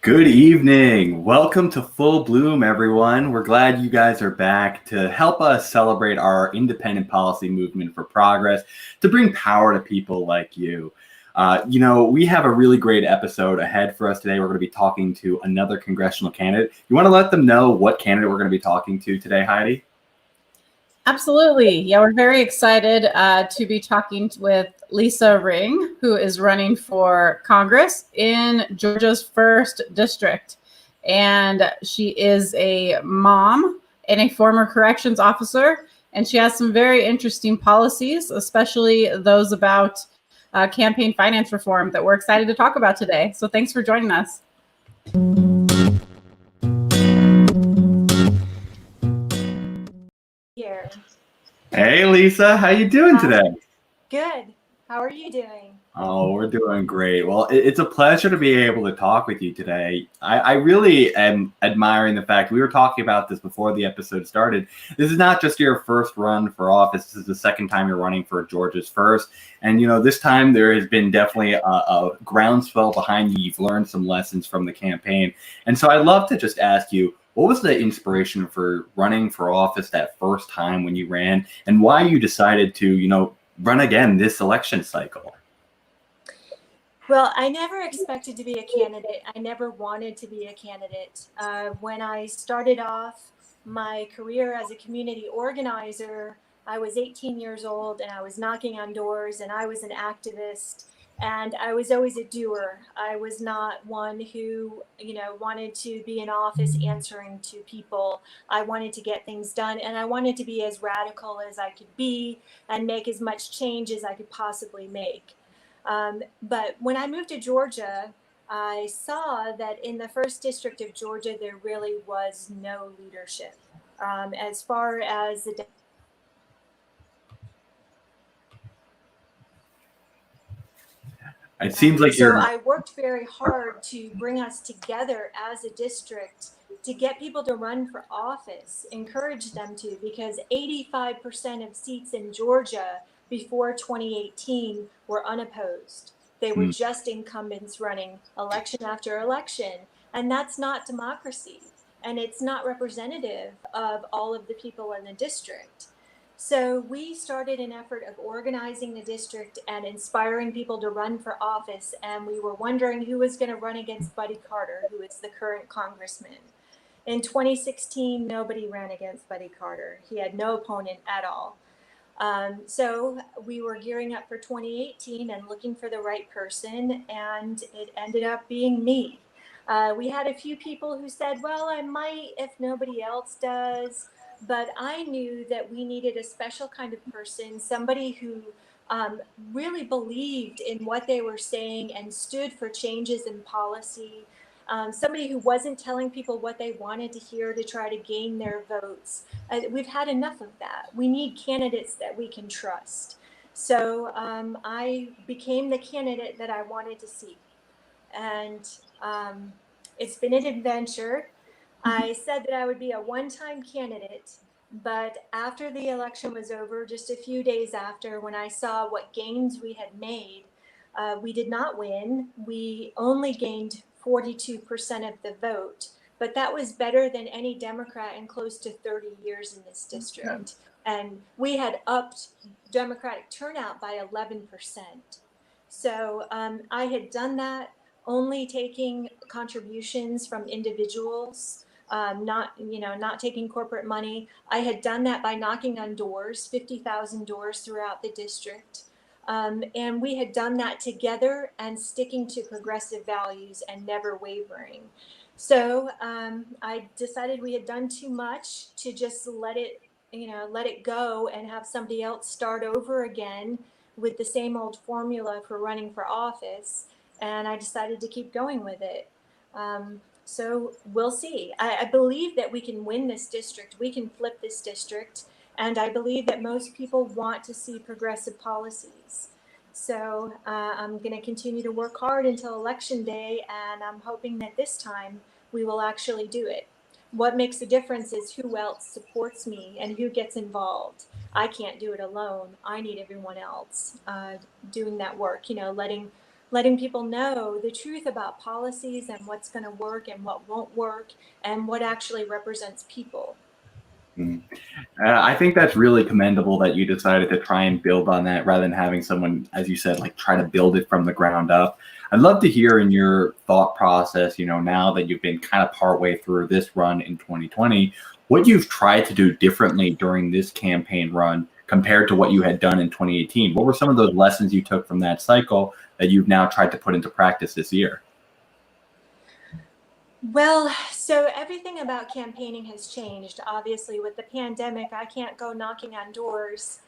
Good evening. Welcome to Full Bloom, everyone. We're glad you guys are back to help us celebrate our independent policy movement for progress, to bring power to people like you. We have a really great episode ahead for us today. We're going to be talking to another congressional candidate. You want to let them know what candidate we're going to be talking to today, Heidi? Absolutely. Yeah, we're very excited to be talking with Lisa Ring, who is running for Congress in Georgia's 1st district. And she is a mom and a former corrections officer. And she has some very interesting policies, especially those about campaign finance reform that we're excited to talk about today. So thanks for joining us. Here. Hey, Lisa, how you doing today? Good. How are you doing? Oh, we're doing great. Well, it's a pleasure to be able to talk with you today. I really am admiring the fact we were talking about this before the episode started. This is not just your first run for office. This is the second time you're running for Georgia's 1st. And, this time there has been definitely a groundswell behind you. You've learned some lessons from the campaign. And so I'd love to just ask you, what was the inspiration for running for office that first time when you ran, and why you decided to, run again this election cycle? Well, I never expected to be a candidate. I never wanted to be a candidate. When I started off my career as a community organizer, I was 18 years old and I was knocking on doors and I was an activist. And I was always a doer. I was not one who, wanted to be in office answering to people. I wanted to get things done, and I wanted to be as radical as I could be and make as much change as I could possibly make. But when I moved to Georgia, I saw that in the 1st district of Georgia, there really was no leadership. As far as the It seems like So I worked very hard to bring us together as a district to get people to run for office, encourage them to, because 85% of seats in Georgia before 2018 were unopposed. They were just incumbents running election after election. And that's not democracy. And it's not representative of all of the people in the district. So we started an effort of organizing the district and inspiring people to run for office. And we were wondering who was going to run against Buddy Carter, who is the current congressman. In 2016, nobody ran against Buddy Carter. He had no opponent at all. So we were gearing up for 2018 and looking for the right person, and it ended up being me. We had a few people who said, well, I might if nobody else does. But I knew that we needed a special kind of person, somebody who really believed in what they were saying and stood for changes in policy, somebody who wasn't telling people what they wanted to hear to try to gain their votes. We've had enough of that. We need candidates that we can trust. So I became the candidate that I wanted to see. And it's been an adventure. I said that I would be a one-time candidate, but after the election was over, just a few days after, when I saw what gains we had made, we did not win. We only gained 42% of the vote, but that was better than any Democrat in close to 30 years in this district. And we had upped Democratic turnout by 11%. So I had done that only taking contributions from individuals, not taking corporate money. I had done that by knocking on doors, 50,000 doors throughout the district. And we had done that together and sticking to progressive values and never wavering. So I decided we had done too much to just let it go and have somebody else start over again with the same old formula for running for office. And I decided to keep going with it. So we'll see. I believe that we can win this district. We can flip this district. And I believe that most people want to see progressive policies. So I'm going to continue to work hard until Election Day. And I'm hoping that this time we will actually do it. What makes a difference is who else supports me and who gets involved. I can't do it alone. I need everyone else doing that work, letting letting people know the truth about policies and what's going to work and what won't work and what actually represents people. I think that's really commendable that you decided to try and build on that rather than having someone, as you said, like try to build it from the ground up. I'd love to hear in your thought process, now that you've been kind of partway through this run in 2020, what you've tried to do differently during this campaign run compared to what you had done in 2018. What were some of those lessons you took from that cycle that you've now tried to put into practice this year? Well, so everything about campaigning has changed. Obviously, with the pandemic, I can't go knocking on doors.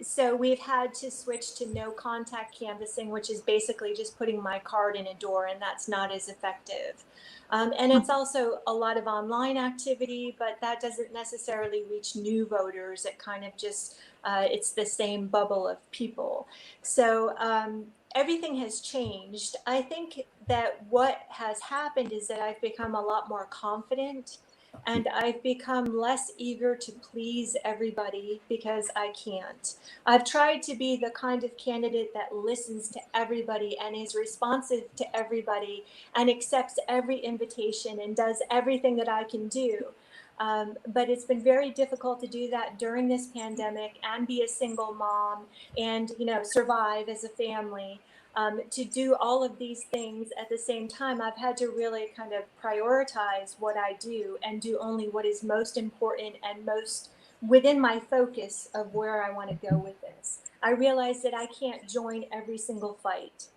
So we've had to switch to no contact canvassing, which is basically just putting my card in a door, and that's not as effective. And it's also a lot of online activity, but that doesn't necessarily reach new voters. It kind of just, it's the same bubble of people. So everything has changed. I think that what has happened is that I've become a lot more confident and I've become less eager to please everybody because I can't. I've tried to be the kind of candidate that listens to everybody and is responsive to everybody and accepts every invitation and does everything that I can do. But it's been very difficult to do that during this pandemic and be a single mom and, survive as a family. To do all of these things at the same time, I've had to really kind of prioritize what I do and do only what is most important and most within my focus of where I want to go with this. I realize that I can't join every single fight.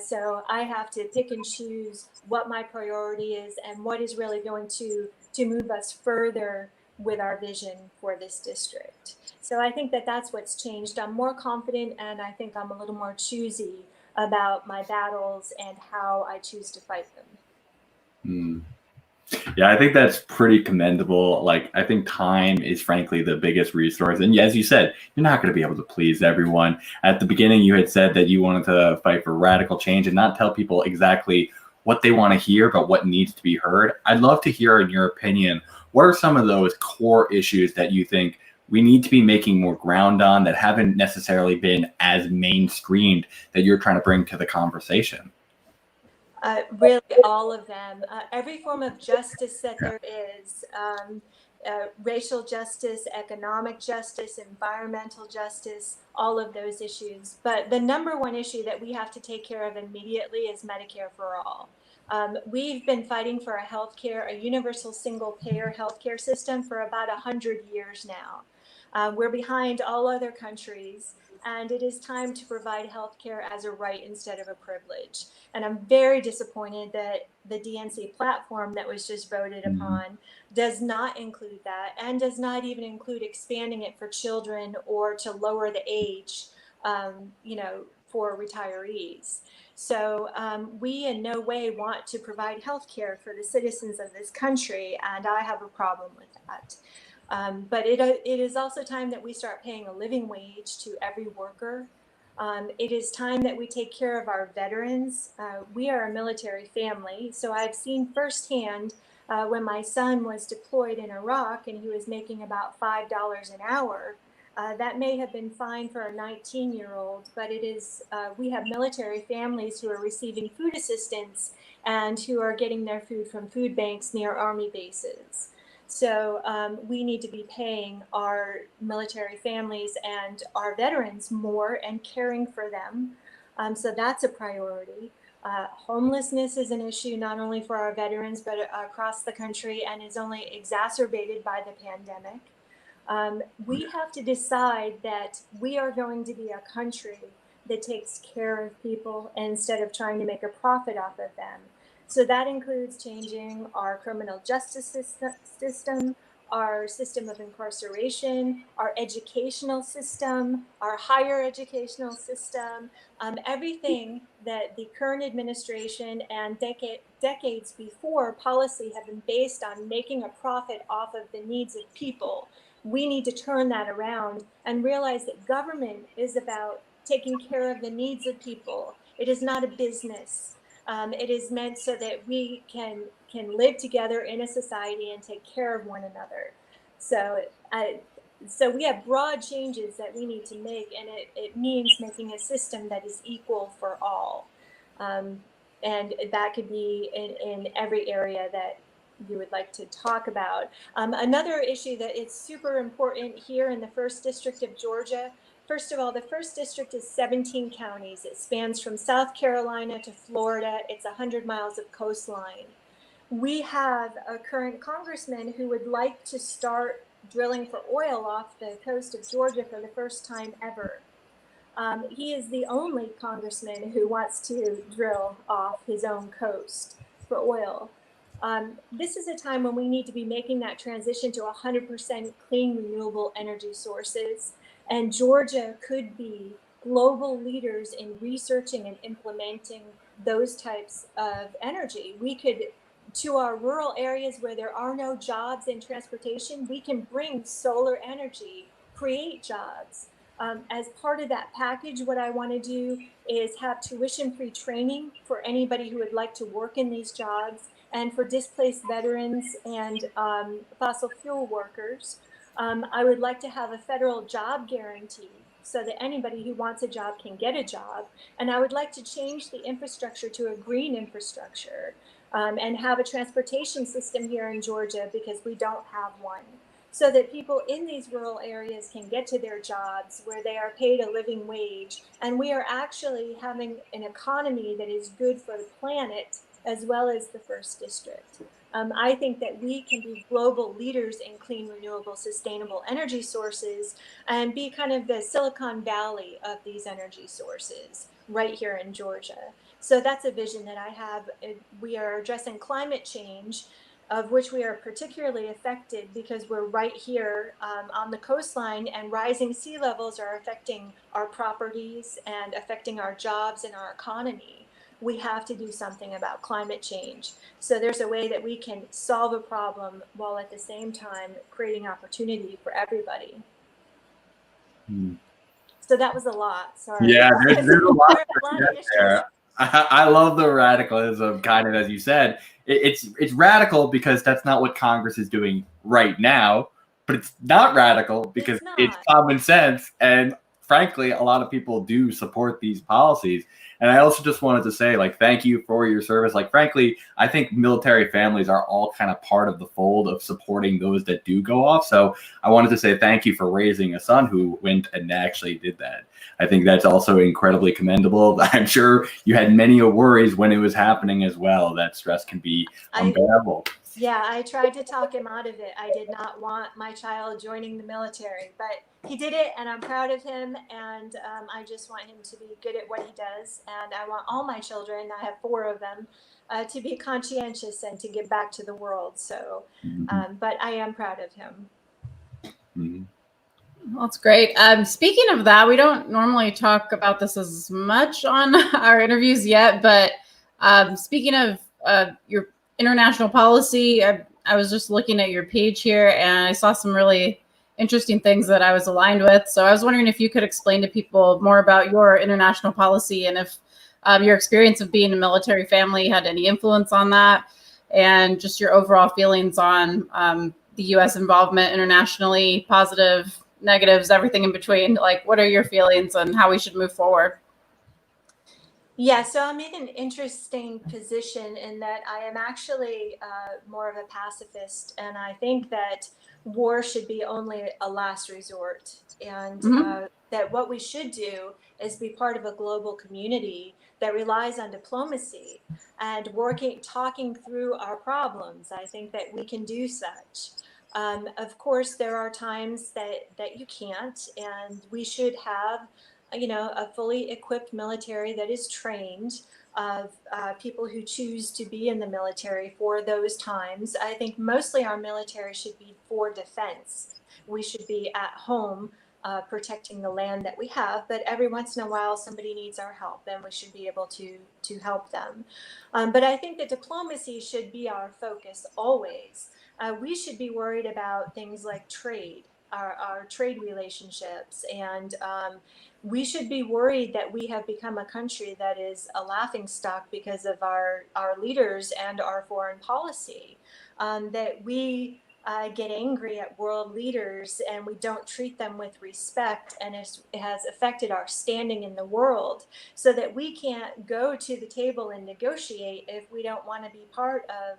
So I have to pick and choose what my priority is and what is really going to move us further with our vision for this district. So I think that that's what's changed. I'm more confident and I think I'm a little more choosy about my battles and how I choose to fight them. Yeah, I think that's pretty commendable. Like, I think time is frankly the biggest resource. And as you said, you're not going to be able to please everyone. At the beginning, you had said that you wanted to fight for radical change and not tell people exactly what they want to hear, but what needs to be heard. I'd love to hear, in your opinion, what are some of those core issues that you think we need to be making more ground on that haven't necessarily been as mainstreamed that you're trying to bring to the conversation? Really, all of them. Every form of justice that there is, racial justice, economic justice, environmental justice, all of those issues. But the number one issue that we have to take care of immediately is Medicare for all. We've been fighting for a universal single payer healthcare system for about 100 years now. We're behind all other countries, and it is time to provide healthcare as a right instead of a privilege. And I'm very disappointed that the DNC platform that was just voted upon does not include that and does not even include expanding it for children or to lower the age, for retirees. So we in no way want to provide healthcare for the citizens of this country, and I have a problem with that. But it is also time that we start paying a living wage to every worker. It is time that we take care of our veterans. We are a military family, so I've seen firsthand when my son was deployed in Iraq and he was making about $5 an hour. That may have been fine for a 19-year-old, but we have military families who are receiving food assistance and who are getting their food from food banks near Army bases. So we need to be paying our military families and our veterans more and caring for them. So that's a priority. Homelessness is an issue not only for our veterans, but across the country, and is only exacerbated by the pandemic. We have to decide that we are going to be a country that takes care of people instead of trying to make a profit off of them. So that includes changing our criminal justice system, our system of incarceration, our educational system, our higher educational system, everything that the current administration and decades before policy have been based on making a profit off of the needs of people. We need to turn that around and realize that government is about taking care of the needs of people. It is not a business. It is meant so that we can live together in a society and take care of one another. So we have broad changes that we need to make, and it means making a system that is equal for all. And that could be in every area that you would like to talk about. Another issue that is super important here in the 1st District of Georgia. First of all, the 1st District is 17 counties. It spans from South Carolina to Florida. It's 100 miles of coastline. We have a current congressman who would like to start drilling for oil off the coast of Georgia for the first time ever. He is the only congressman who wants to drill off his own coast for oil. This is a time when we need to be making that transition to 100% clean, renewable energy sources. And Georgia could be global leaders in researching and implementing those types of energy. We could, to our rural areas where there are no jobs in transportation, we can bring solar energy, create jobs. As part of that package, what I want to do is have tuition-free training for anybody who would like to work in these jobs, and for displaced veterans and fossil fuel workers. I would like to have a federal job guarantee so that anybody who wants a job can get a job. And I would like to change the infrastructure to a green infrastructure, and have a transportation system here in Georgia, because we don't have one, so that people in these rural areas can get to their jobs where they are paid a living wage. And we are actually having an economy that is good for the planet as well as the 1st District. I think that we can be global leaders in clean, renewable, sustainable energy sources and be kind of the Silicon Valley of these energy sources right here in Georgia. So that's a vision that I have. We are addressing climate change, of which we are particularly affected because we're right here on the coastline, and rising sea levels are affecting our properties and affecting our jobs and our economy. We have to do something about climate change. So there's a way that we can solve a problem while at the same time creating opportunity for everybody. So that was a lot, sorry. Yeah, there's a lot there. I love the radicalism, kind of, as you said. It's radical because that's not what Congress is doing right now, but it's not radical because it's common sense. And frankly, a lot of people do support these policies. And I also just wanted to say, like, thank you for your service. Like, frankly, I think military families are all kind of part of the fold of supporting those that do go off. So I wanted to say thank you for raising a son who went and actually did that. I think that's also incredibly commendable. I'm sure you had many worries when it was happening as well. That stress can be unbearable. Yeah, I tried to talk him out of it. I did not want my child joining the military, but he did it, and I'm proud of him. And I just want him to be good at what he does. And I want all my children, I have 4 of them, to be conscientious and to give back to the world. So, but I am proud of him. Well, that's great. Speaking of that, we don't normally talk about this as much on our interviews yet, but speaking of your international policy, I was just looking at your page here and I saw some really interesting things that I was aligned with. So I was wondering if you could explain to people more about your international policy, and if your experience of being a military family had any influence on that, and just your overall feelings on the U.S. involvement internationally, positive, negatives, everything in between. Like, what are your feelings on how we should move forward? Yeah, so I'm in an interesting position in that I am actually more of a pacifist, and I think that war should be only a last resort, and that what we should do is be part of a global community that relies on diplomacy and talking through our problems. I think that we can do such. Of course, there are times that you can't, and we should have a fully equipped military that is trained, of people who choose to be in the military for those times. I think mostly our military should be for defense. We should be at home protecting the land that we have, but every once in a while somebody needs our help and we should be able to help them. But I think that diplomacy should be our focus always. We should be worried about things like trade, our trade relationships, and we should be worried that we have become a country that is a laughingstock because of our leaders and our foreign policy, that we get angry at world leaders and we don't treat them with respect, and it has affected our standing in the world, so that we can't go to the table and negotiate if we don't want to be part of,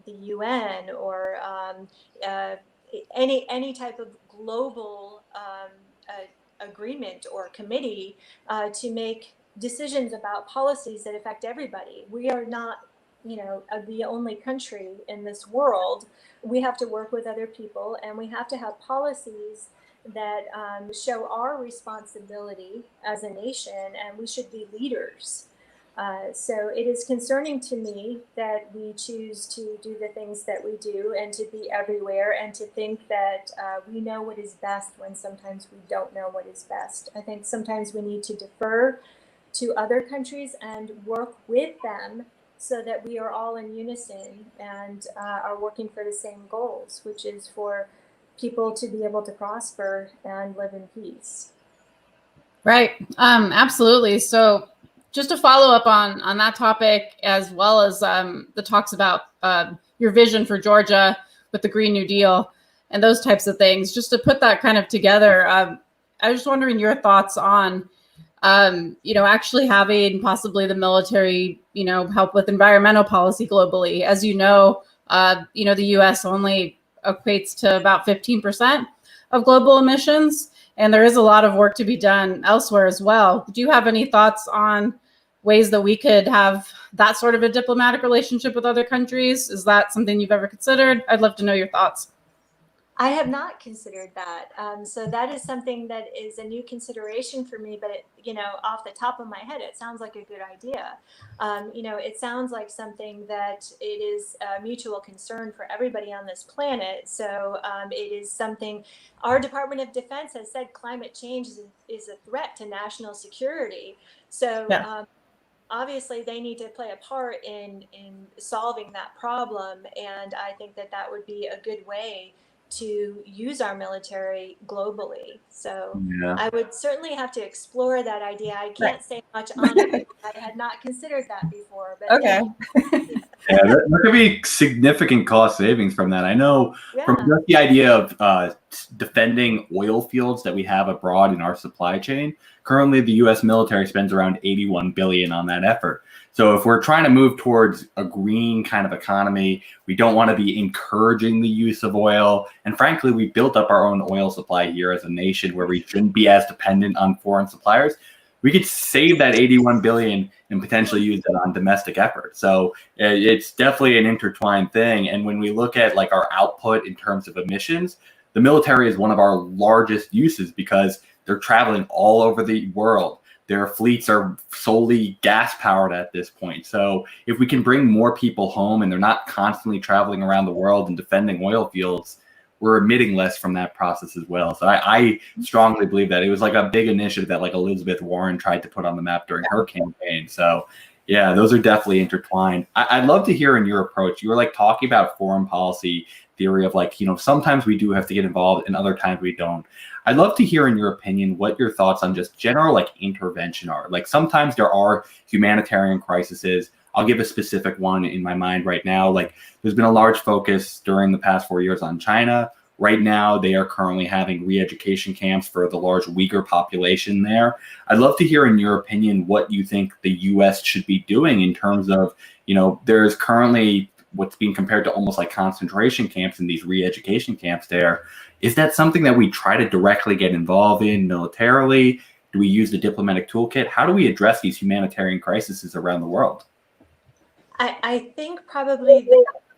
the UN or any type of global agreement or committee to make decisions about policies that affect everybody. We are not, the only country in this world. We have to work with other people, and we have to have policies that show our responsibility as a nation, and we should be leaders. So it is concerning to me that we choose to do the things that we do and to be everywhere and to think that we know what is best when sometimes we don't know what is best. I think sometimes we need to defer to other countries and work with them so that we are all in unison and are working for the same goals, which is for people to be able to prosper and live in peace. Right. Absolutely. So just to follow up on that topic, as well as the talks about your vision for Georgia with the Green New Deal and those types of things, just to put that kind of together, I was just wondering your thoughts on, actually having possibly the military, help with environmental policy globally. As you know, the U.S. only equates to about 15% of global emissions. And there is a lot of work to be done elsewhere as well. Do you have any thoughts on ways that we could have that sort of a diplomatic relationship with other countries? Is that something you've ever considered? I'd love to know your thoughts. I have not considered that. So that is something that is a new consideration for me, but off the top of my head, it sounds like a good idea. It sounds like something that it is a mutual concern for everybody on this planet. So it is something our Department of Defense has said climate change is a threat to national security. So Yeah. Obviously they need to play a part in solving that problem. And I think that would be a good way to use our military globally. So Yeah. I would certainly have to explore that idea. I can't Right. say much on it because I had not considered that before. But Okay. Yeah, there could be significant cost savings from that. I know from yeah, just the idea of defending oil fields that we have abroad in our supply chain. Currently, the U.S. military spends around $81 billion on that effort. So if we're trying to move towards a green kind of economy, we don't want to be encouraging the use of oil. And frankly, we built up our own oil supply here as a nation where we shouldn't be as dependent on foreign suppliers. We could save that 81 billion and potentially use that on domestic efforts. So it's definitely an intertwined thing. And when we look at like our output in terms of emissions, the military is one of our largest uses because they're traveling all over the world. Their fleets are solely gas powered at this point. So if we can bring more people home and they're not constantly traveling around the world and defending oil fields, we're emitting less from that process as well. So I strongly believe that it was like a big initiative that like Elizabeth Warren tried to put on the map during her campaign. So yeah, those are definitely intertwined. I'd love to hear in your approach. You were like talking about foreign policy theory of like, sometimes we do have to get involved and other times we don't. I'd love to hear in your opinion what your thoughts on just general like intervention are. Like sometimes there are humanitarian crises. I'll give a specific one in my mind right now. Like there's been a large focus during the past 4 years on China. Right now, they are currently having re-education camps for the large Uyghur population there. I'd love to hear in your opinion what you think the U.S. should be doing in terms of, there's currently what's being compared to almost like concentration camps and these re-education camps there. Is that something that we try to directly get involved in militarily? Do we use the diplomatic toolkit? How do we address these humanitarian crises around the world? I think probably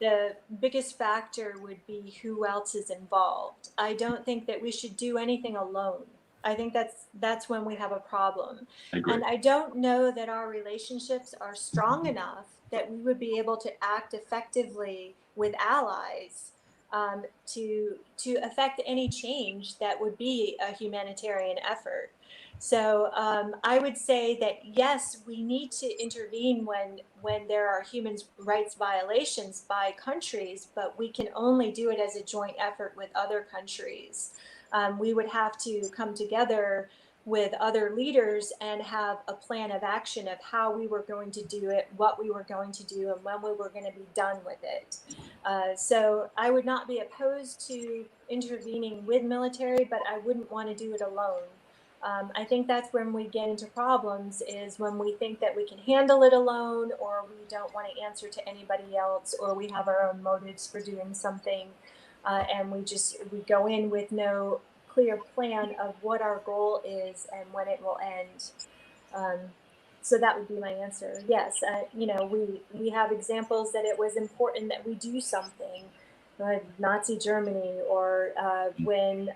the biggest factor would be who else is involved. I don't think that we should do anything alone. I think that's when we have a problem. I agree. And I don't know that our relationships are strong enough that we would be able to act effectively with allies to affect any change that would be a humanitarian effort. So I would say that yes, we need to intervene when there are human rights violations by countries, but we can only do it as a joint effort with other countries. We would have to come together with other leaders and have a plan of action of how we were going to do it, what we were going to do, and when we were going to be done with it. So I would not be opposed to intervening with military, but I wouldn't want to do it alone. I think that's when we get into problems, is when we think that we can handle it alone, or we don't want to answer to anybody else, or we have our own motives for doing something, and we go in with no clear plan of what our goal is and when it will end. So that would be my answer. Yes, we have examples that it was important that we do something, like Nazi Germany, or when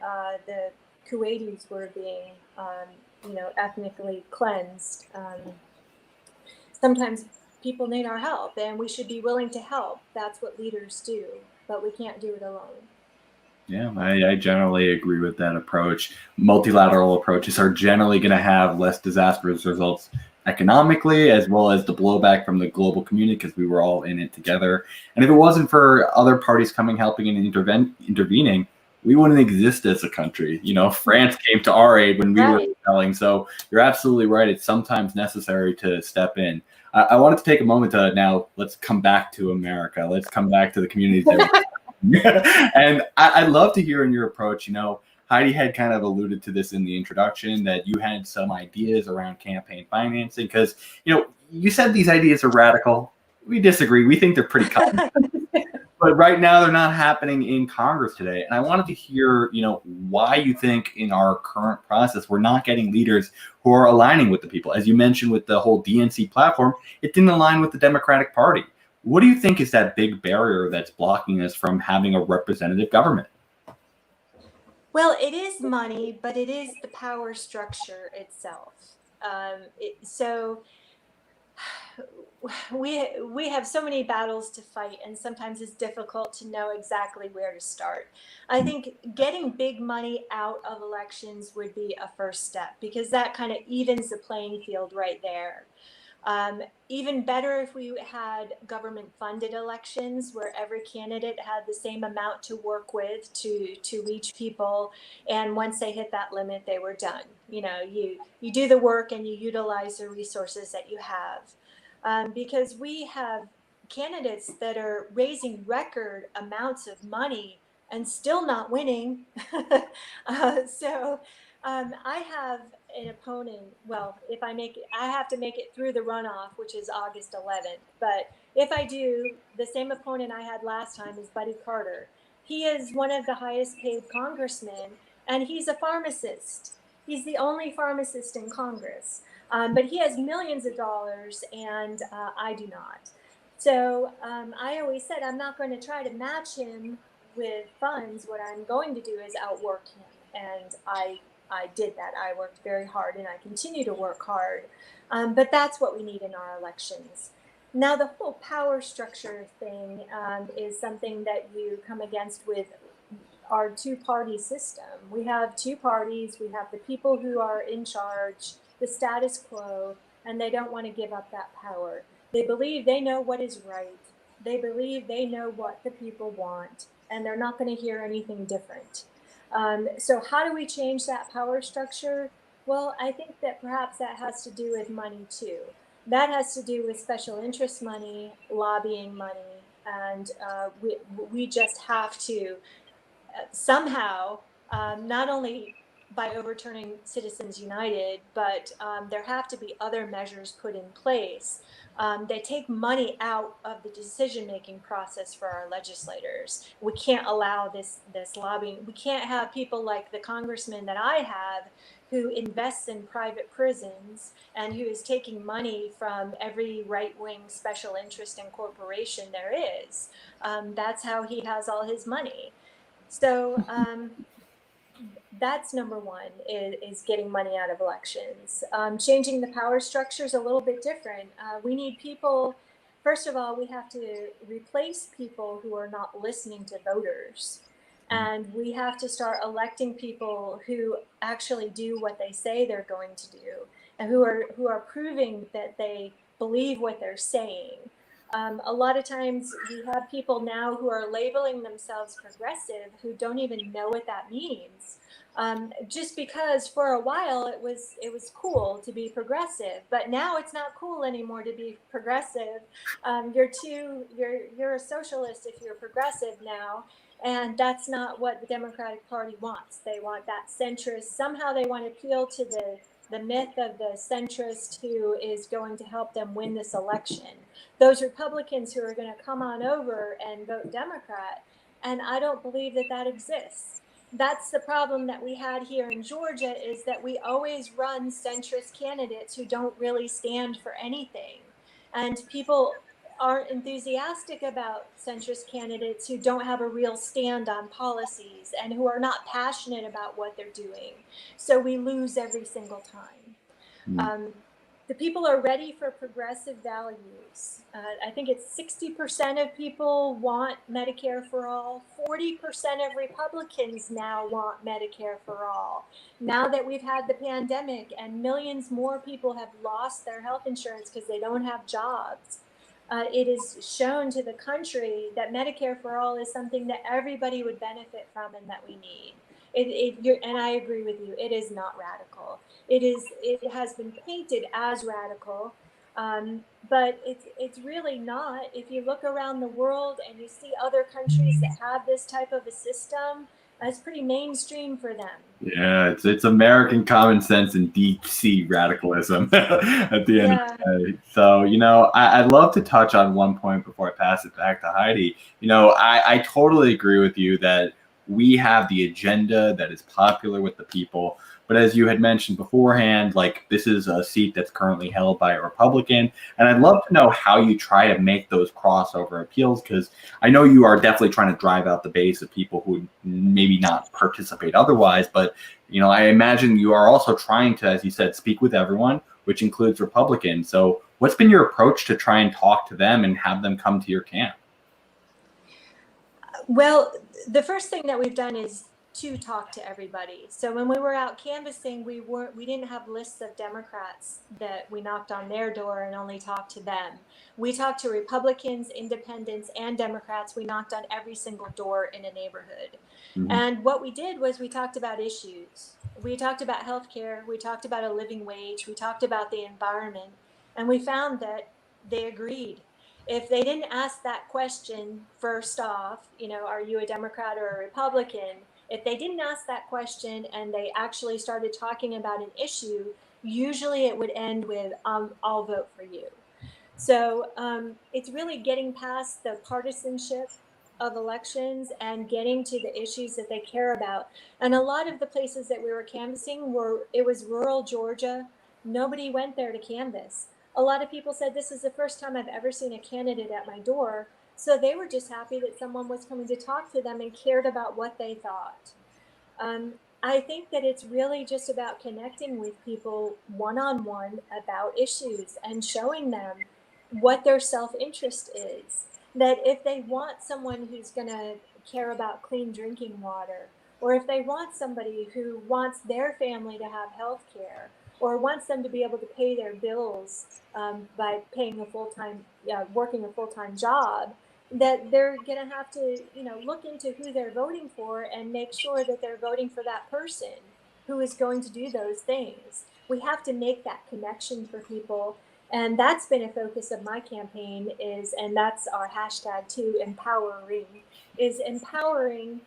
the Kuwaitis were being, ethnically cleansed. Sometimes people need our help, and we should be willing to help. That's what leaders do, but we can't do it alone. Yeah, I generally agree with that approach. Multilateral approaches are generally going to have less disastrous results economically, as well as the blowback from the global community, because we were all in it together. And if it wasn't for other parties coming, helping, and intervening, we wouldn't exist as a country. France came to our aid when we were rebelling. So you're absolutely right. It's sometimes necessary to step in. I wanted to take a moment to now, let's come back to America. Let's come back to the communities that and I'd love to hear in your approach, Heidi had kind of alluded to this in the introduction, that you had some ideas around campaign financing, because, you said these ideas are radical. We disagree. We think they're pretty common. But right now they're not happening in Congress today. And I wanted to hear, why you think in our current process, we're not getting leaders who are aligning with the people. As you mentioned with the whole DNC platform, it didn't align with the Democratic Party. What do you think is that big barrier that's blocking us from having a representative government? Well, it is money, but it is the power structure itself. So we have so many battles to fight, and sometimes it's difficult to know exactly where to start. I think getting big money out of elections would be a first step, because that kind of evens the playing field right there. Even better if we had government-funded elections where every candidate had the same amount to work with to reach people, and once they hit that limit, they were done. You do the work and you utilize the resources that you have, because we have candidates that are raising record amounts of money and still not winning. I have an opponent. Well, if I make it, I have to make it through the runoff, which is August 11th. But if I do, the same opponent I had last time is Buddy Carter. He is one of the highest paid congressmen, and he's a pharmacist. He's the only pharmacist in Congress, but he has millions of dollars, and I do not. So I always said I'm not going to try to match him with funds. What I'm going to do is outwork him, and I did that. I worked very hard, and I continue to work hard. But that's what we need in our elections. Now, the whole power structure thing is something that you come against with our two-party system. We have two parties. We have the people who are in charge, the status quo, and they don't want to give up that power. They believe they know what is right. They believe they know what the people want, and they're not going to hear anything different. So how do we change that power structure? Well, I think that perhaps that has to do with money too. That has to do with special interest money, lobbying money, and we just have to somehow, not only by overturning Citizens United, but there have to be other measures put in place. They take money out of the decision-making process for our legislators. We can't allow this lobbying. We can't have people like the congressman that I have, who invests in private prisons and who is taking money from every right-wing special interest and corporation there is. That's how he has all his money. So that's number one, is getting money out of elections. Changing the power structure is a little bit different. We need people, first of all, we have to replace people who are not listening to voters. And we have to start electing people who actually do what they say they're going to do, and who are proving that they believe what they're saying. A lot of times we have people now who are labeling themselves progressive who don't even know what that means. Just because for a while it was cool to be progressive, but now it's not cool anymore to be progressive. You're a socialist if you're progressive now, and that's not what the Democratic Party wants. They want that centrist. Somehow they want to appeal to the myth of the centrist who is going to help them win this election. Those Republicans who are going to come on over and vote Democrat. And I don't believe that that exists. That's the problem that we had here in Georgia, is that we always run centrist candidates who don't really stand for anything. And people aren't enthusiastic about centrist candidates who don't have a real stand on policies and who are not passionate about what they're doing. So we lose every single time. The people are ready for progressive values. I think it's 60% of people want Medicare for all. 40% of Republicans now want Medicare for all. Now that we've had the pandemic and millions more people have lost their health insurance because they don't have jobs, it is shown to the country that Medicare for all is something that everybody would benefit from and that we need. And I agree with you, it is not radical. It has been painted as radical, but it's really not. If you look around the world and you see other countries that have this type of a system, it's pretty mainstream for them. Yeah, it's American common sense and deep sea radicalism at the end of the day. So, I'd love to touch on one point before I pass it back to Heidi. I totally agree with you that we have the agenda that is popular with the people. But as you had mentioned beforehand, like, this is a seat that's currently held by a Republican. And I'd love to know how you try to make those crossover appeals, because I know you are definitely trying to drive out the base of people who would maybe not participate otherwise. But, I imagine you are also trying to, as you said, speak with everyone, which includes Republicans. So what's been your approach to try and talk to them and have them come to your camp? Well, the first thing that we've done is to talk to everybody. So when we were out canvassing, we didn't have lists of Democrats that we knocked on their door and only talked to them. We talked to Republicans, independents, and Democrats. We knocked on every single door in a neighborhood. Mm-hmm. And what we did was we talked about issues. We talked about healthcare. We talked about a living wage. We talked about the environment. And we found that they agreed. If they didn't ask that question first off, are you a Democrat or a Republican? If they didn't ask that question and they actually started talking about an issue, usually it would end with, I'll vote for you. So it's really getting past the partisanship of elections and getting to the issues that they care about. And a lot of the places that we were canvassing it was rural Georgia. Nobody went there to canvass. A lot of people said, this is the first time I've ever seen a candidate at my door. So they were just happy that someone was coming to talk to them and cared about what they thought. I think that it's really just about connecting with people one-on-one about issues and showing them what their self-interest is. That if they want someone who's going to care about clean drinking water, or if they want somebody who wants their family to have health care, or wants them to be able to pay their bills by paying working a full-time job, that they're going to have to, look into who they're voting for and make sure that they're voting for that person who is going to do those things. We have to make that connection for people. And that's been a focus of my campaign and that's our hashtag too, empowering, is empowering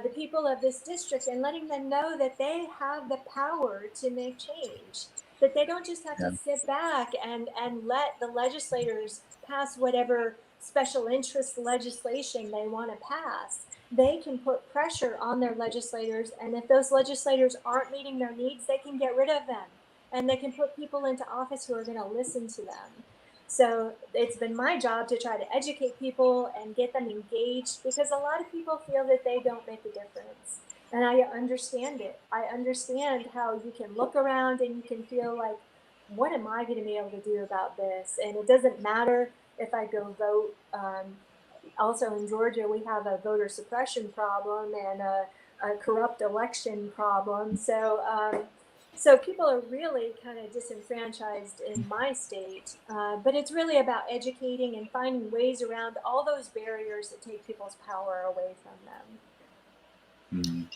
the people of this district and letting them know that they have the power to make change, that they don't just have to sit back and let the legislators pass whatever special interest legislation they want to pass. They can put pressure on their legislators, and if those legislators aren't meeting their needs, they can get rid of them, and they can put people into office who are going to listen to them. So it's been my job to try to educate people and get them engaged, because a lot of people feel that they don't make a difference. And I understand it. I understand how you can look around and you can feel like, what am I going to be able to do about this? And it doesn't matter if I go vote. Also in Georgia, we have a voter suppression problem and a corrupt election problem. So So people are really kind of disenfranchised in my state, but it's really about educating and finding ways around all those barriers that take people's power away from them.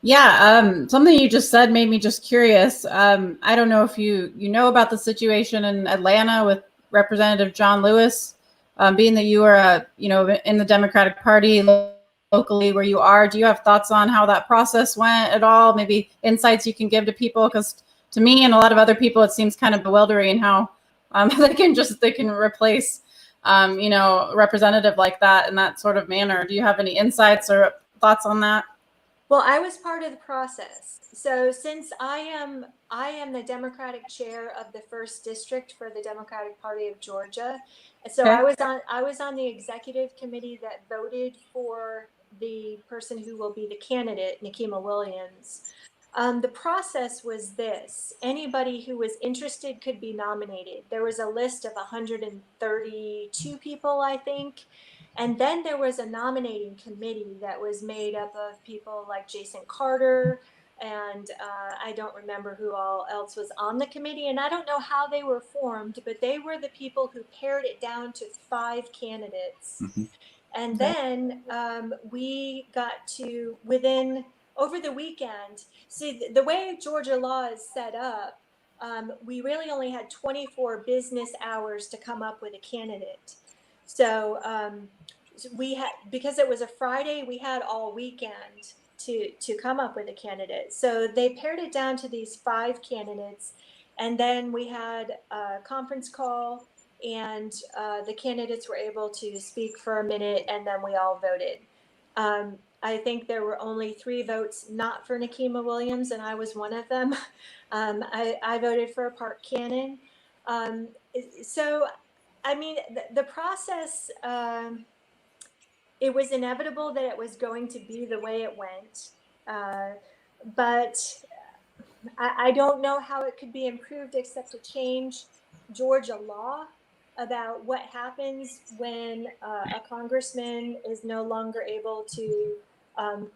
Yeah, something you just said made me just curious. I don't know if you know about the situation in Atlanta with Representative John Lewis, being that you are in the Democratic Party locally where you are. Do you have thoughts on how that process went at all? Maybe insights you can give to people, because to me and a lot of other people, it seems kind of bewildering how they can replace a representative like that in that sort of manner. Do you have any insights or thoughts on that? Well, I was part of the process. So since I am the Democratic chair of the first district for the Democratic Party of Georgia. So Okay. I was on the executive committee that voted for the person who will be the candidate, Nikema Williams. The process was this: anybody who was interested could be nominated. There was a list of 132 people, I think. And then there was a nominating committee that was made up of people like Jason Carter, and I don't remember who all else was on the committee. And I don't know how they were formed, but they were the people who pared it down to 5 candidates. Mm-hmm. And then we got to, over the weekend, see, the way Georgia law is set up, we really only had 24 business hours to come up with a candidate. So we had, because it was a Friday, we had all weekend to come up with a candidate. So they pared it down to these 5 candidates. And then we had a conference call, and the candidates were able to speak for a minute, and then we all voted. I think there were only 3 votes not for Nikema Williams, and I was one of them. I voted for Park Cannon. So, I mean, the process, it was inevitable that it was going to be the way it went. But I don't know how it could be improved except to change Georgia law about what happens when a congressman is no longer able to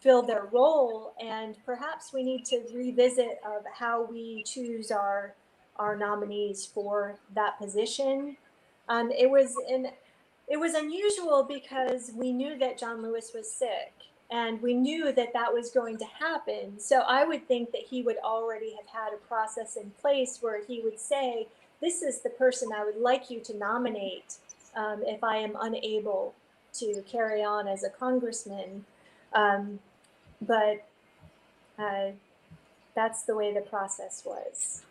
fill their role, and perhaps we need to revisit of how we choose our nominees for that position. It was unusual because we knew that John Lewis was sick, and we knew that that was going to happen. So I would think that he would already have had a process in place where he would say, this is the person I would like you to nominate if I am unable to carry on as a congressman. But that's the way the process was.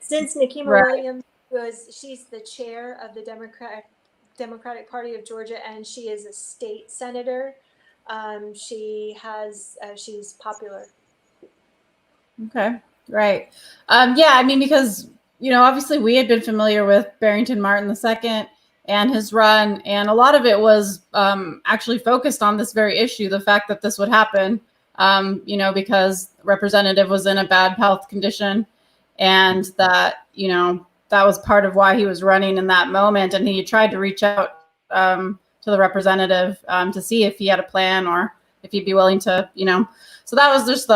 Since Nikema Williams she's the chair of the Democratic Party of Georgia, and she is a state senator. She's popular. Okay, right. Yeah, I mean, because, obviously we had been familiar with Barrington Martin II and his run, and a lot of it was actually focused on this very issue, the fact that this would happen, because Representative was in a bad health condition, and that, that was part of why he was running in that moment. And he tried to reach out to the representative to see if he had a plan or if he'd be willing to, so that was just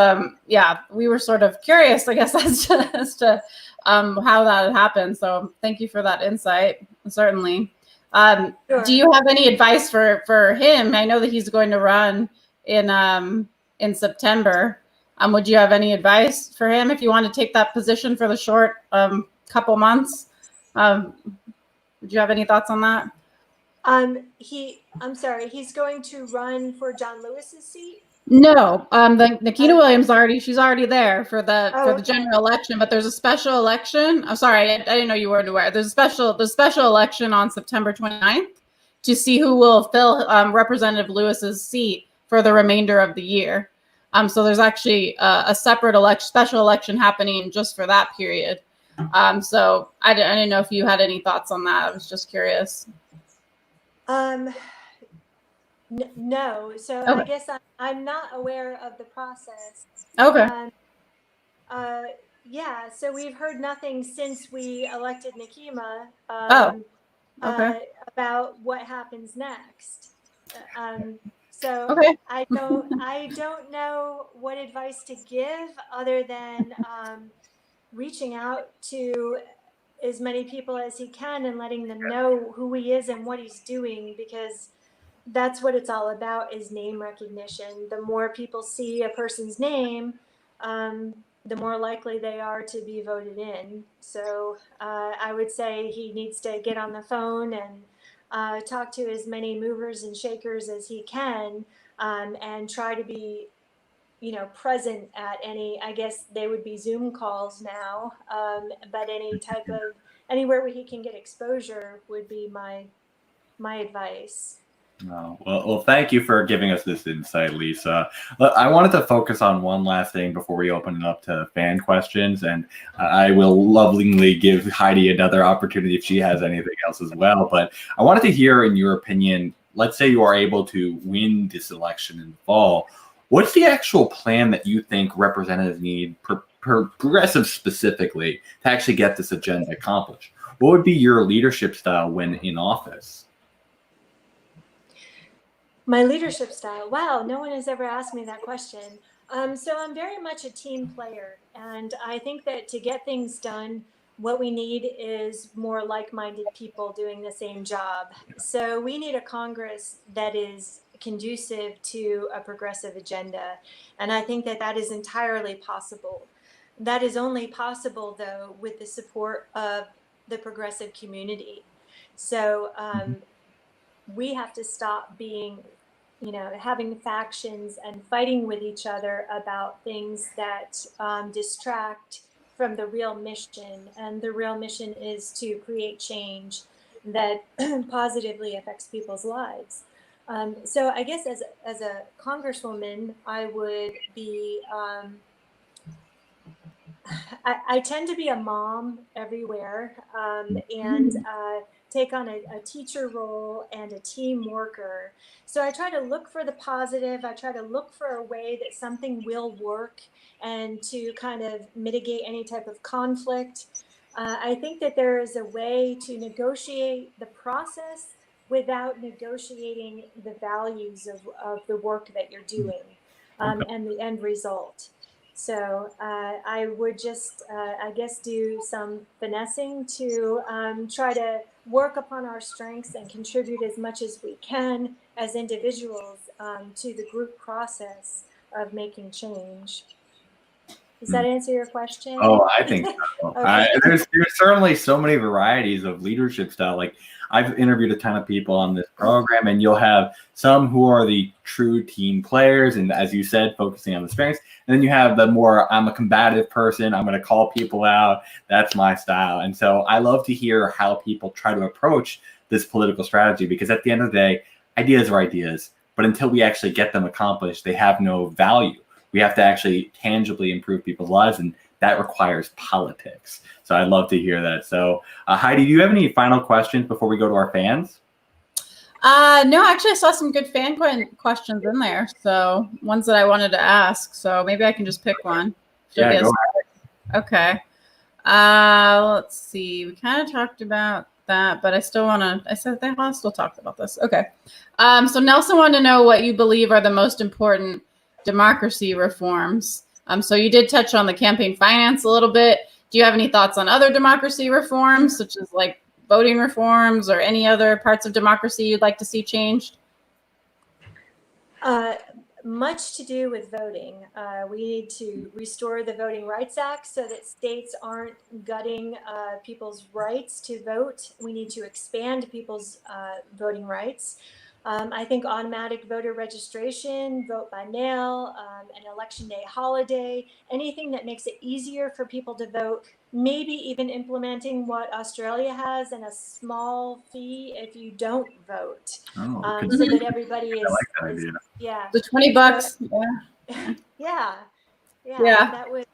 we were sort of curious, I guess, as to how that had happened. So thank you for that insight, certainly. Sure. Do you have any advice for him? I know that he's going to run in September. Would you have any advice for him if you want to take that position for the short couple months? Would you have any thoughts on that? I'm sorry, he's going to run for John Lewis's seat? No, Nikema Williams she's already there for the general election, but there's a special election. I'm sorry, I didn't know you weren't aware. There's a special election on September 29th to see who will fill Representative Lewis's seat for the remainder of the year. So there's actually a separate special election happening just for that period. So I didn't know if you had any thoughts on that. I was just curious. No, so okay. I guess I'm not aware of the process. Okay. Yeah, so we've heard nothing since we elected Nikema about what happens next. So Okay. I don't know what advice to give other than reaching out to as many people as he can and letting them know who he is and what he's doing, because that's what it's all about, is name recognition. The more people see a person's name, the more likely they are to be voted in. So I would say he needs to get on the phone and talk to as many movers and shakers as he can, and try to be, present at any, I guess they would be Zoom calls now, but any type of, anywhere where he can get exposure would be my advice. Oh, well, thank you for giving us this insight, Lisa. I wanted to focus on one last thing before we open it up to fan questions, and I will lovingly give Heidi another opportunity if she has anything else as well. But I wanted to hear, in your opinion, let's say you are able to win this election in the fall, what's the actual plan that you think representatives need, progressive specifically, to actually get this agenda accomplished? What would be your leadership style when in office? My leadership style. Wow, no one has ever asked me that question. So I'm very much a team player, and I think that to get things done, what we need is more like-minded people doing the same job. So we need a Congress that is conducive to a progressive agenda, and I think that that is entirely possible. That is only possible, though, with the support of the progressive community. So we have to stop being, having factions and fighting with each other about things that distract from the real mission. And the real mission is to create change that positively affects people's lives. So I guess as a congresswoman, I would be, I tend to be a mom everywhere, and take on a teacher role and a team worker. So I try to look for the positive. I try to look for a way that something will work and to kind of mitigate any type of conflict. I think that there is a way to negotiate the process without negotiating the values of the work that you're doing, and the end result. So I would just, I guess, do some finessing to try to work upon our strengths and contribute as much as we can as individuals to the group process of making change. Does that answer your question? Oh, I think so. Okay. There's certainly so many varieties of leadership style. Like, I've interviewed a ton of people on this program, and you'll have some who are the true team players, and as you said, focusing on the strengths. And then you have the more, I'm a combative person, I'm going to call people out. That's my style. And so I love to hear how people try to approach this political strategy, because at the end of the day, ideas are ideas, but until we actually get them accomplished, they have no value. We have to actually tangibly improve people's lives, and that requires politics. So I'd love to hear that. So Heidi, do you have any final questions before we go to our fans? No, actually, I saw some good fan questions in there. So ones that I wanted to ask. So maybe I can just pick one. Yeah, go ahead. Okay. Let's see. We kind of talked about that, but I still want to, I said I'll still talk about this. Okay. So Nelson wanted to know what you believe are the most important democracy reforms. So you did touch on the campaign finance a little bit. Do you have any thoughts on other democracy reforms, such as like voting reforms or any other parts of democracy you'd like to see changed? Much to do with voting. We need to restore the Voting Rights Act so that states aren't gutting people's rights to vote. We need to expand people's voting rights. I think automatic voter registration, vote by mail, an election day holiday, anything that makes it easier for people to vote, maybe even implementing what Australia has and a small fee if you don't vote. Oh, so that everybody is, I like that idea. Yeah. The $20. Yeah. Yeah. That would,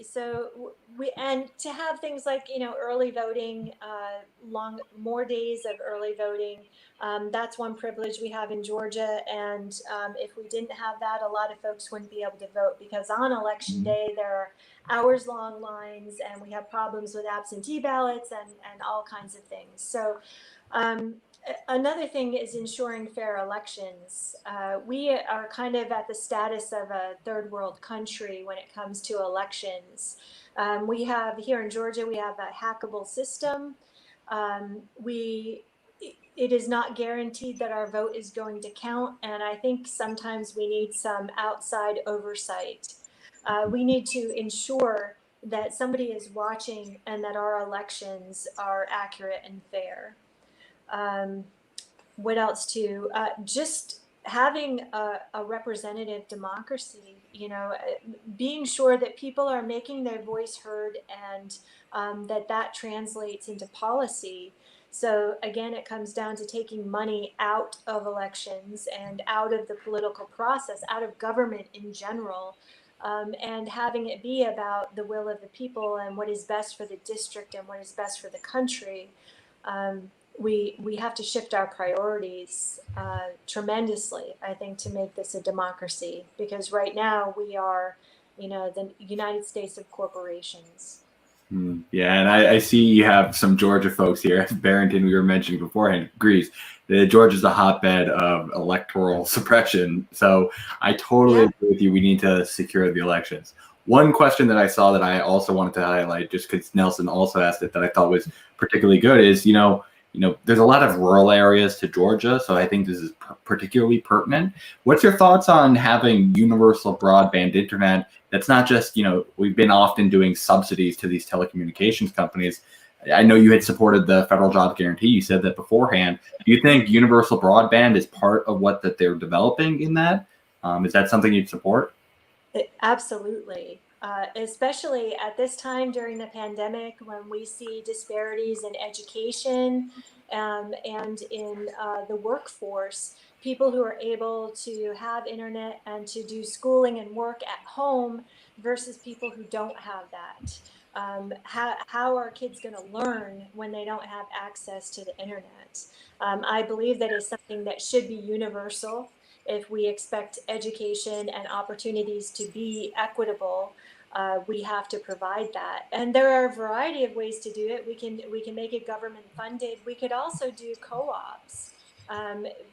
so we, and to have things like, early voting, more days of early voting. That's one privilege we have in Georgia. And if we didn't have that, a lot of folks wouldn't be able to vote, because on election day, there are hours long lines, and we have problems with absentee ballots and all kinds of things. So Another thing is ensuring fair elections. We are kind of at the status of a third world country when it comes to elections. We have here in Georgia, we have a hackable system. It is not guaranteed that our vote is going to count, and I think sometimes we need some outside oversight. We need to ensure that somebody is watching and that our elections are accurate and fair. What else to just having a representative democracy, being sure that people are making their voice heard, and that translates into policy. So again, it comes down to taking money out of elections and out of the political process, out of government in general, and having it be about the will of the people and what is best for the district and what is best for the country. We have to shift our priorities tremendously, I think, to make this a democracy, because right now we are, the United States of corporations. Yeah, and I see you have some Georgia folks here. Barrington, we were mentioning beforehand, agrees that Georgia's a hotbed of electoral suppression. So I totally agree with you. We need to secure the elections. One question that I saw that I also wanted to highlight, just because Nelson also asked it, that I thought was particularly good, is there's a lot of rural areas to Georgia, so I think this is particularly pertinent. What's your thoughts on having universal broadband internet? That's not just, we've been often doing subsidies to these telecommunications companies. I know you had supported the federal job guarantee. You said that beforehand. Do you think universal broadband is part of what that they're developing in that? Is that something you'd support? Absolutely. Especially at this time during the pandemic, when we see disparities in education and in the workforce, people who are able to have internet and to do schooling and work at home versus people who don't have that. How are kids going to learn when they don't have access to the internet? I believe that is something that should be universal. If we expect education and opportunities to be equitable, we have to provide that. And there are a variety of ways to do it. We can make it government funded. We could also do co-ops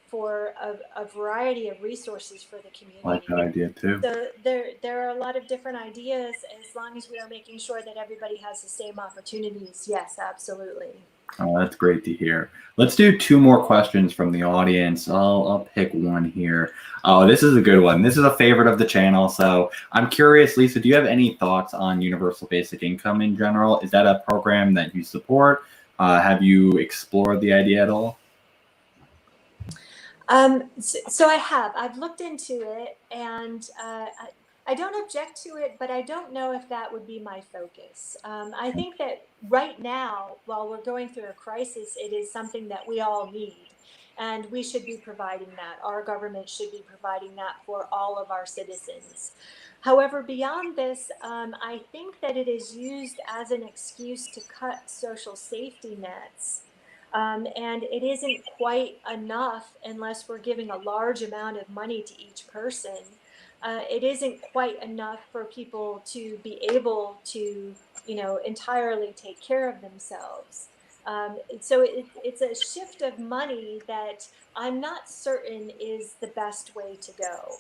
for a variety of resources for the community. I like that idea too. So there are a lot of different ideas, as long as we are making sure that everybody has the same opportunities. Yes, absolutely. Oh, that's great to hear. Let's do two more questions from the audience. I'll pick one here. Oh, this is a good one. This is a favorite of the channel. So I'm curious, Lisa, do you have any thoughts on universal basic income in general? Is that a program that you support? Have you explored the idea at all? So I've looked into it, and I don't object to it, but I don't know if that would be my focus. I think that right now, while we're going through a crisis, it is something that we all need, and we should be providing that. Our government should be providing that for all of our citizens. However, beyond this, I think that it is used as an excuse to cut social safety nets. And it isn't quite enough unless we're giving a large amount of money to each person. It isn't quite enough for people to be able to, entirely take care of themselves. So it's a shift of money that I'm not certain is the best way to go.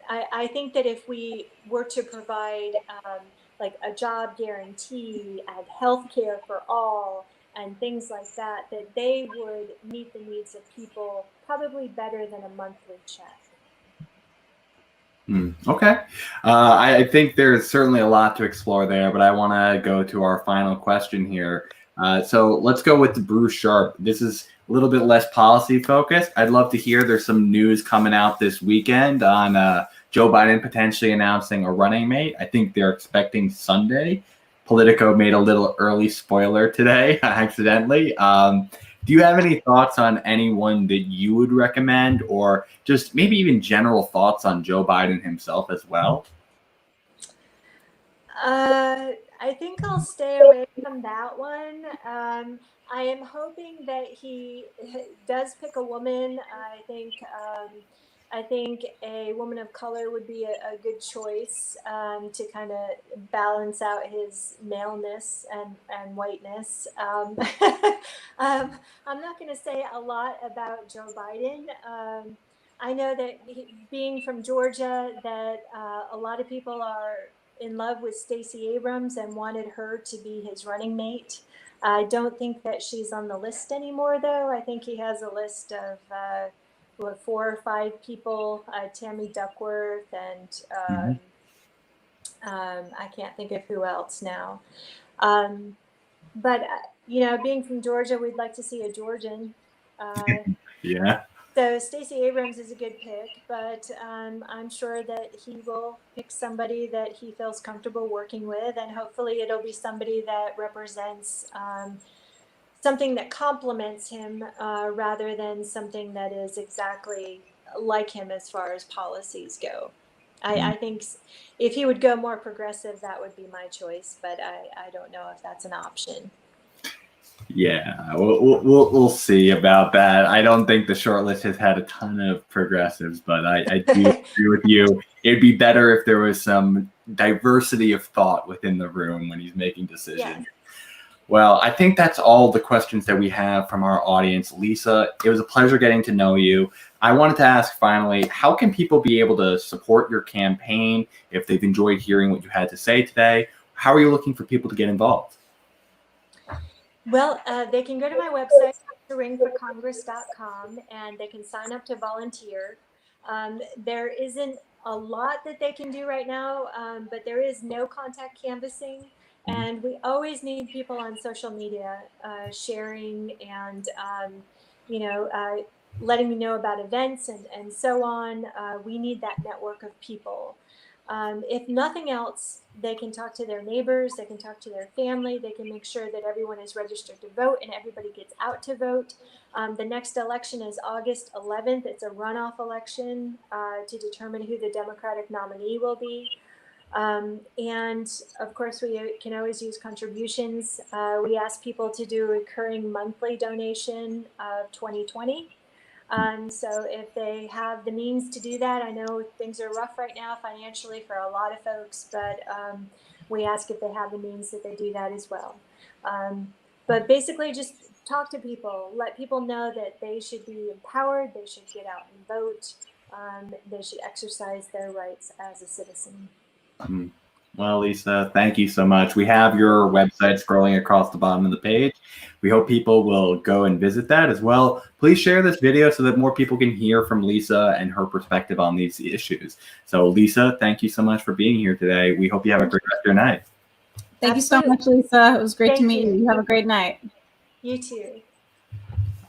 I think that if we were to provide like a job guarantee and health care for all, and things like that, that they would meet the needs of people probably better than a monthly check. Okay. I think there's certainly a lot to explore there, but I want to go to our final question here. So let's go with the Bruce Sharp. This is a little bit less policy focused. I'd love to hear, there's some news coming out this weekend on Joe Biden potentially announcing a running mate. I think they're expecting Sunday. Politico made a little early spoiler today, accidentally. Do you have any thoughts on anyone that you would recommend, or just maybe even general thoughts on Joe Biden himself as well? I think I'll stay away from that one. I am hoping that he does pick a woman. I think I think a woman of color would be a good choice to kind of balance out his maleness and whiteness. I'm not going to say a lot about Joe Biden. I know that being from Georgia, that a lot of people are in love with Stacey Abrams and wanted her to be his running mate. I don't think that she's on the list anymore, though. I think he has a list of 4 or 5 people, Tammy Duckworth, and I can't think of who else now. But being from Georgia, we'd like to see a Georgian. Yeah. So Stacey Abrams is a good pick, but I'm sure that he will pick somebody that he feels comfortable working with, and hopefully it'll be somebody that represents something that complements him rather than something that is exactly like him as far as policies go. I think if he would go more progressive, that would be my choice, but I don't know if that's an option. Yeah, we'll see about that. I don't think the shortlist has had a ton of progressives, but I do agree with you. It'd be better if there was some diversity of thought within the room when he's making decisions. Yeah. Well, I think that's all the questions that we have from our audience. Lisa, it was a pleasure getting to know you. I wanted to ask finally, how can people be able to support your campaign if they've enjoyed hearing what you had to say today? How are you looking for people to get involved? Well, they can go to my website, ringforcongress.com, and they can sign up to volunteer. There isn't a lot that they can do right now, but there is no contact canvassing. And we always need people on social media sharing and, letting me know about events and so on. We need that network of people. If nothing else, they can talk to their neighbors, they can talk to their family, they can make sure that everyone is registered to vote and everybody gets out to vote. The next election is August 11th. It's a runoff election to determine who the Democratic nominee will be. And of course, we can always use contributions. We ask people to do a recurring monthly donation of $20.20. So if they have the means to do that, I know things are rough right now financially for a lot of folks, but we ask if they have the means that they do that as well. But basically just talk to people, let people know that they should be empowered, they should get out and vote, they should exercise their rights as a citizen. Well, Lisa, thank you so much. We have your website scrolling across the bottom of the page. We hope people will go and visit that as well. Please share this video so that more people can hear from Lisa and her perspective on these issues. So, Lisa, thank you so much for being here today. We hope you have a great rest of your night. Thank you so much, Lisa. It was great to meet you. You have a great night. You too.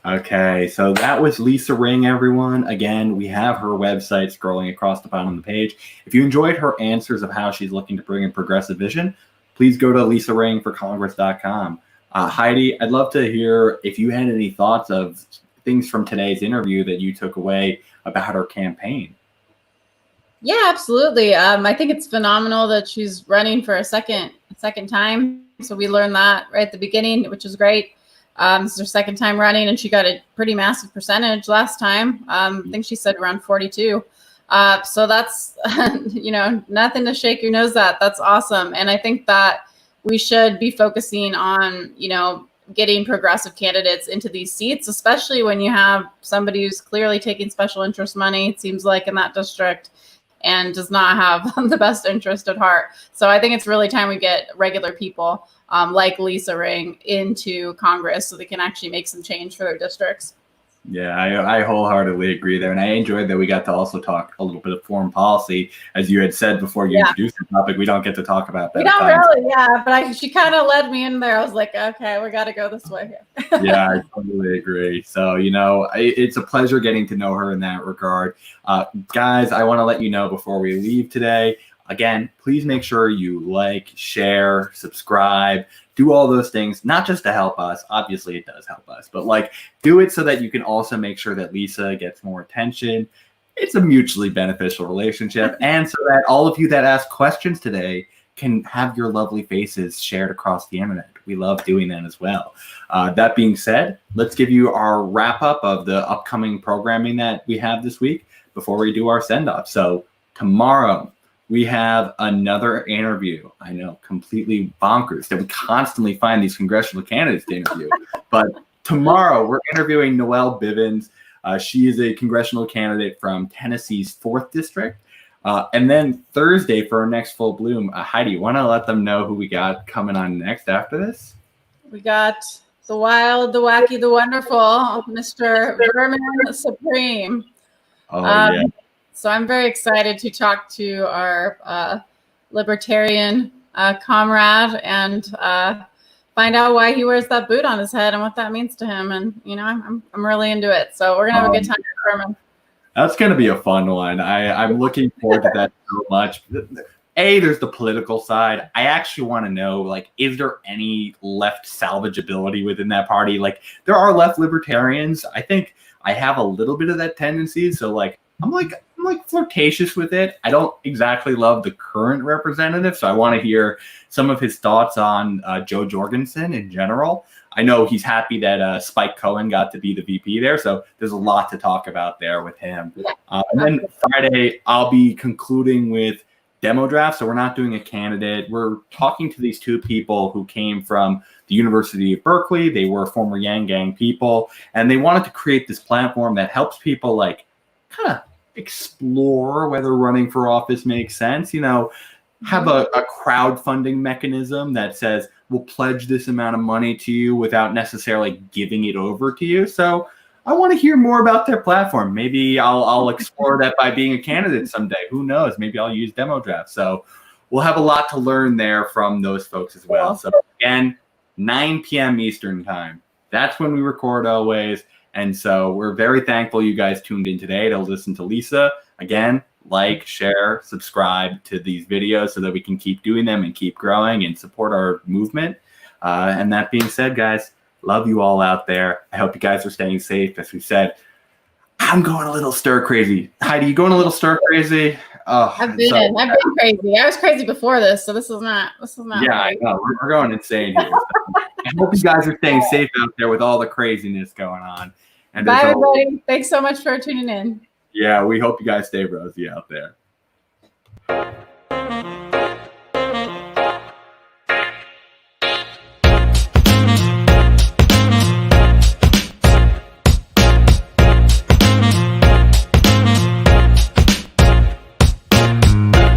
Okay, so that was Lisa Ring, everyone. Again, we have her website scrolling across the bottom of the page. If you enjoyed her answers of how she's looking to bring in progressive vision, please go to lisaringforcongress.com. Heidi, I'd love to hear if you had any thoughts of things from today's interview that you took away about her campaign. Yeah, absolutely. I think it's phenomenal that she's running for a second time. So we learned that right at the beginning, which is great. This is her second time running, and she got a pretty massive percentage last time. I think she said around 42. So that's, nothing to shake your nose at. That's awesome. And I think that we should be focusing on, getting progressive candidates into these seats, especially when you have somebody who's clearly taking special interest money, it seems like, in that district, and does not have the best interest at heart. So I think it's really time we get regular people like Lisa Ring into Congress so they can actually make some change for their districts. Yeah, I wholeheartedly agree there. And I enjoyed that we got to also talk a little bit of foreign policy. As you had said before you introduced the topic, we don't get to talk about that. We don't really, but she kind of led me in there. I was like, okay, we got to go this way here. Yeah, I totally agree. So, it's a pleasure getting to know her in that regard. Guys, I want to let you know before we leave today, again, please make sure you like, share, subscribe, do all those things, not just to help us. Obviously, it does help us, but do it so that you can also make sure that Lisa gets more attention. It's a mutually beneficial relationship. And so that all of you that asked questions today can have your lovely faces shared across the internet. We love doing that as well. That being said, let's give you our wrap up of the upcoming programming that we have this week before we do our send off. So tomorrow we have another interview. I know, completely bonkers that we constantly find these congressional candidates to interview. But tomorrow we're interviewing Noelle Bivens. She is a congressional candidate from Tennessee's 4th District. And then Thursday for our next Full Bloom, Heidi, you want to let them know who we got coming on next after this? We got the wild, the wacky, the wonderful Mr. Vermin Supreme. Oh, yeah. So I'm very excited to talk to our libertarian comrade and find out why he wears that boot on his head and what that means to him. And, you know, I'm really into it. So we're going to have a good time with Vermin. That's going to be a fun one. I'm looking forward to that so much. There's the political side. I actually want to know, like, is there any left salvageability within that party? Like, there are left libertarians. I think I have a little bit of that tendency. So, like, I'm flirtatious with it. I don't exactly love the current representative. So I want to hear some of his thoughts on Joe Jorgensen in general. I know he's happy that Spike Cohen got to be the VP there. So there's a lot to talk about there with him. And then Friday, I'll be concluding with demo draft. So we're not doing a candidate. We're talking to these two people who came from the University of Berkeley. They were former Yang Gang people, and they wanted to create this platform that helps people like kind of explore whether running for office makes sense. You know, have a crowdfunding mechanism that says, we'll pledge this amount of money to you without necessarily giving it over to you. So I want to hear more about their platform. Maybe I'll explore that by being a candidate someday. Who knows? Maybe I'll use demo draft. So we'll have a lot to learn there from those folks as well. So again, 9 p.m. Eastern time. That's when we record always. And so we're very thankful you guys tuned in today to listen to Lisa. Again, like, share, subscribe to these videos so that we can keep doing them and keep growing and support our movement. And that being said, guys, love you all out there. I hope you guys are staying safe. As we said, I'm going a little stir crazy. Heidi, you going a little stir crazy? I've been crazy. I was crazy before this, so this is not. Yeah, I know. We're going insane here. I hope you guys are staying safe out there with all the craziness going on. And bye, everybody. Thanks so much for tuning in. Yeah, we hope you guys stay rosy out there.